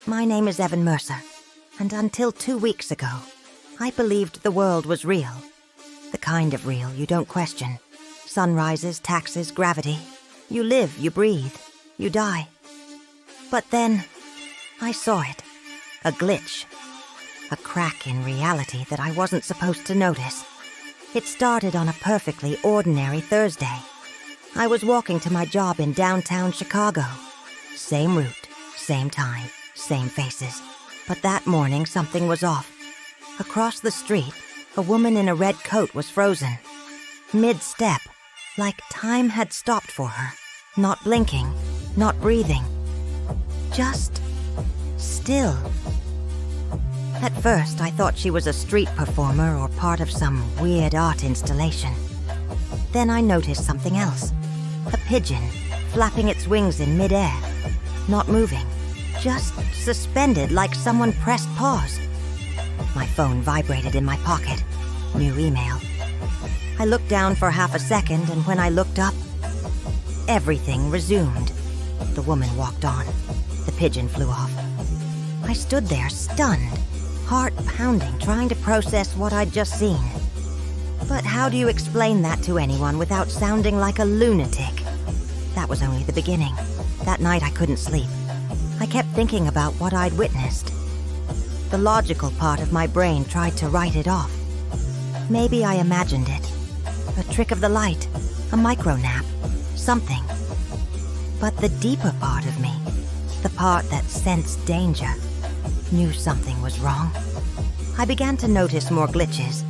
My name is Evan Mercer, and until 2 weeks ago, I believed the world was real. The kind of real you don't question. Sunrises, taxes, gravity. You live, you breathe, you die. But then, I saw it. A glitch. A crack in reality that I wasn't supposed to notice. It started on a perfectly ordinary Thursday. I was walking to my job in downtown Chicago. Same route, same time, same faces. But that morning, something was off. Across the street, a woman in a red coat was frozen. Mid-step, like time had stopped for her. Not blinking, not breathing. Just still. At first, I thought she was a street performer or part of some weird art installation. Then I noticed something else. A pigeon, flapping its wings in midair. Not moving, just suspended like someone pressed pause. My phone vibrated in my pocket. New email. I looked down for half a second, and when I looked up, everything resumed. The woman walked on. The pigeon flew off. I stood there, stunned, heart pounding, trying to process what I'd just seen. But how do you explain that to anyone without sounding like a lunatic? That was only the beginning. That night I couldn't sleep. I kept thinking about what I'd witnessed. The logical part of my brain tried to write it off. Maybe I imagined it. A trick of the light, a micro-nap, something. But the deeper part of me, the part that sensed danger, knew something was wrong. I began to notice more glitches.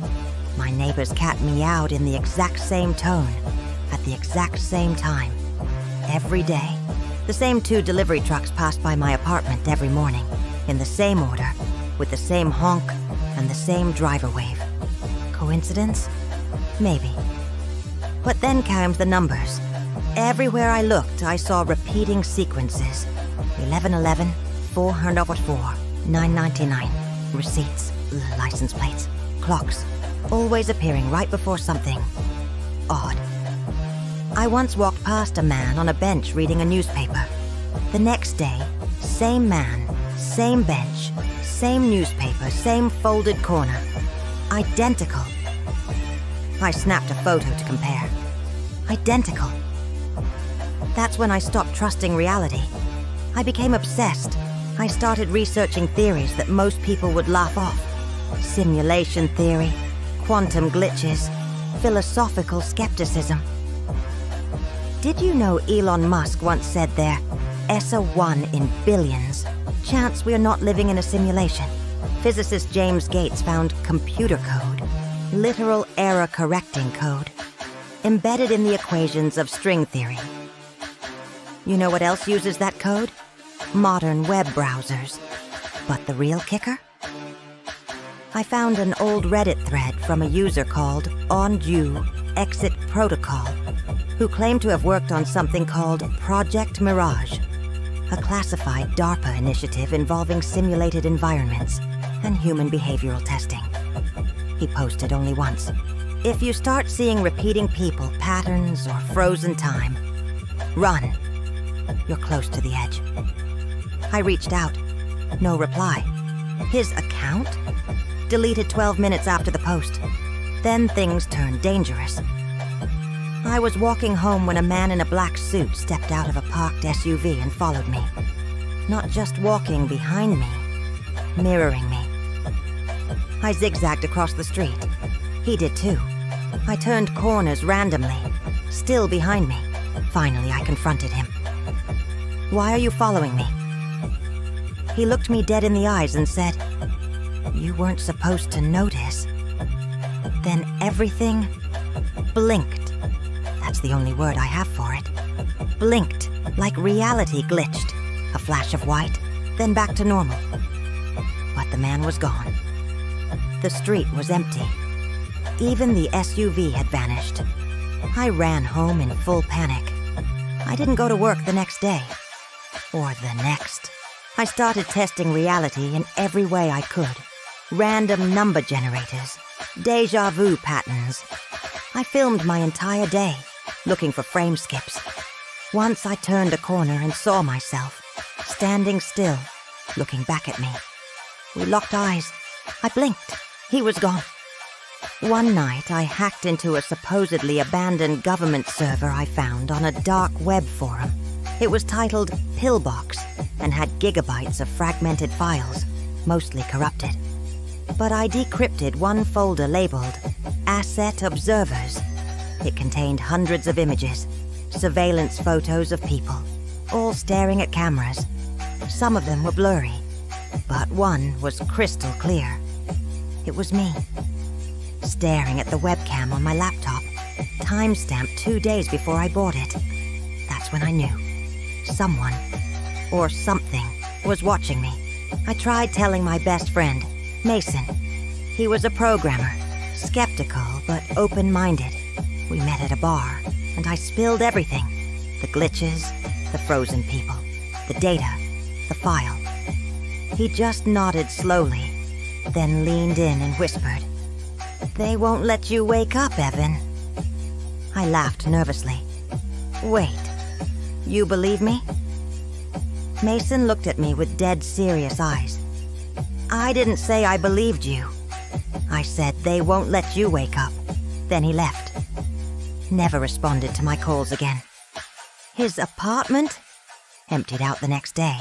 My neighbor's cat meowed in the exact same tone, at the exact same time, every day. The same 2 delivery trucks passed by my apartment every morning, in the same order, with the same honk and the same driver wave. Coincidence? Maybe. But then came the numbers. Everywhere I looked, I saw repeating sequences. 1111, 404, 999. Receipts, license plates, clocks, always appearing right before something odd. I once walked past a man on a bench reading a newspaper. The next day, same man, same bench, same newspaper, same folded corner. Identical. I snapped a photo to compare. Identical. That's when I stopped trusting reality. I became obsessed. I started researching theories that most people would laugh off. Simulation theory, quantum glitches, philosophical skepticism. Did you know Elon Musk once said there, ESA 1 in billions, chance we're not living in a simulation? Physicist James Gates found computer code, literal error-correcting code, embedded in the equations of string theory. You know what else uses that code? Modern web browsers. But the real kicker? I found an old Reddit thread from a user called OnDue Exit Protocol, who claimed to have worked on something called Project Mirage, a classified DARPA initiative involving simulated environments and human behavioral testing. He posted only once. If you start seeing repeating people, patterns, or frozen time, run. You're close to the edge. I reached out. No reply. His account? Deleted 12 minutes after the post. Then things turned dangerous. I was walking home when a man in a black suit stepped out of a parked SUV and followed me. Not just walking behind me, mirroring me. I zigzagged across the street. He did too. I turned corners randomly, still behind me. Finally, I confronted him. Why are you following me? He looked me dead in the eyes and said, "You weren't supposed to notice." Then everything blinked. That's the only word I have for it. Blinked, like reality glitched. A flash of white, then back to normal. But the man was gone. The street was empty. Even the SUV had vanished. I ran home in full panic. I didn't go to work the next day. Or the next. I started testing reality in every way I could. Random number generators, deja vu patterns. I filmed my entire day, looking for frame skips. Once I turned a corner and saw myself, standing still, looking back at me. We locked eyes. I blinked. He was gone. One night, I hacked into a supposedly abandoned government server I found on a dark web forum. It was titled Pillbox and had gigabytes of fragmented files, mostly corrupted. But I decrypted one folder labeled Asset Observers. It contained hundreds of images, surveillance photos of people, all staring at cameras. Some of them were blurry, but one was crystal clear. It was me, staring at the webcam on my laptop, timestamped 2 days before I bought it. That's when I knew. Someone, or something, was watching me. I tried telling my best friend, Mason. He was a programmer, skeptical but open-minded. We met at a bar, and I spilled everything. The glitches, the frozen people, the data, the file. He just nodded slowly, then leaned in and whispered, "They won't let you wake up, Evan." I laughed nervously. "Wait, you believe me?" Mason looked at me with dead serious eyes. "I didn't say I believed you. I said they won't let you wake up." Then he left. Never responded to my calls again. His apartment? Emptied out the next day.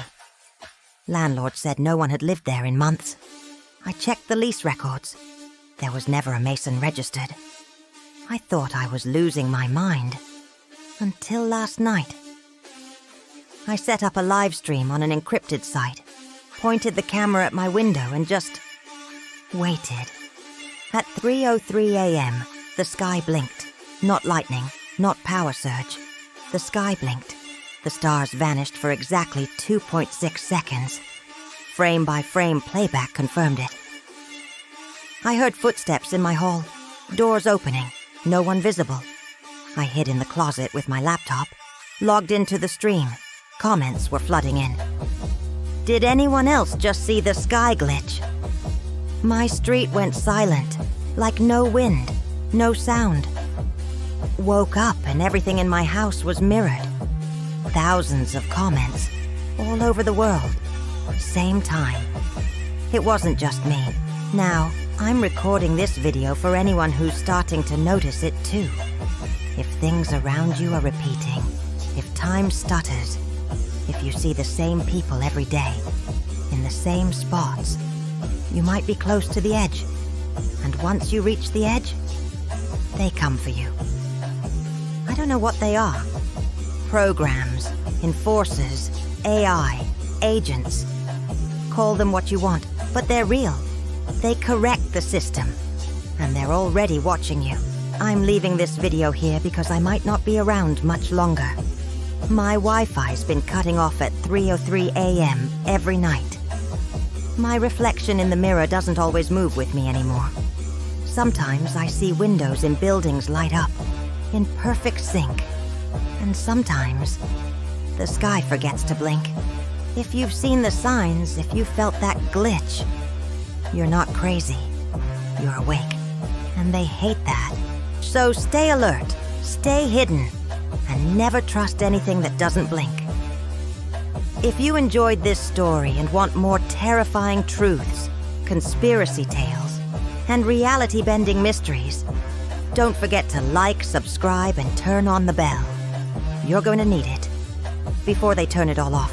Landlord said no one had lived there in months. I checked the lease records. There was never a Mason registered. I thought I was losing my mind. Until last night. I set up a live stream on an encrypted site, pointed the camera at my window and just waited. At 3:03 a.m., the sky blinked. Not lightning, not power surge. The sky blinked. The stars vanished for exactly 2.6 seconds. Frame by frame playback confirmed it. I heard footsteps in my hall, doors opening, no one visible. I hid in the closet with my laptop, logged into the stream. Comments were flooding in. Did anyone else just see the sky glitch? My street went silent, like no wind, no sound. Woke up and everything in my house was mirrored. Thousands of comments, all over the world, same time. It wasn't just me. Now, I'm recording this video for anyone who's starting to notice it too. If things around you are repeating, if time stutters, if you see the same people every day, in the same spots, you might be close to the edge. And once you reach the edge, they come for you. I don't know what they are. Programs, enforcers, AI, agents. Call them what you want, but they're real. They correct the system, and they're already watching you. I'm leaving this video here because I might not be around much longer. My Wi-Fi's been cutting off at 3:03 a.m. every night. My reflection in the mirror doesn't always move with me anymore. Sometimes I see windows in buildings light up, in perfect sync. And sometimes, the sky forgets to blink. If you've seen the signs, if you felt that glitch, you're not crazy. You're awake. And they hate that. So stay alert, stay hidden, and never trust anything that doesn't blink. If you enjoyed this story and want more terrifying truths, conspiracy tales, and reality-bending mysteries, don't forget to like, subscribe, and turn on the bell. You're going to need it before they turn it all off.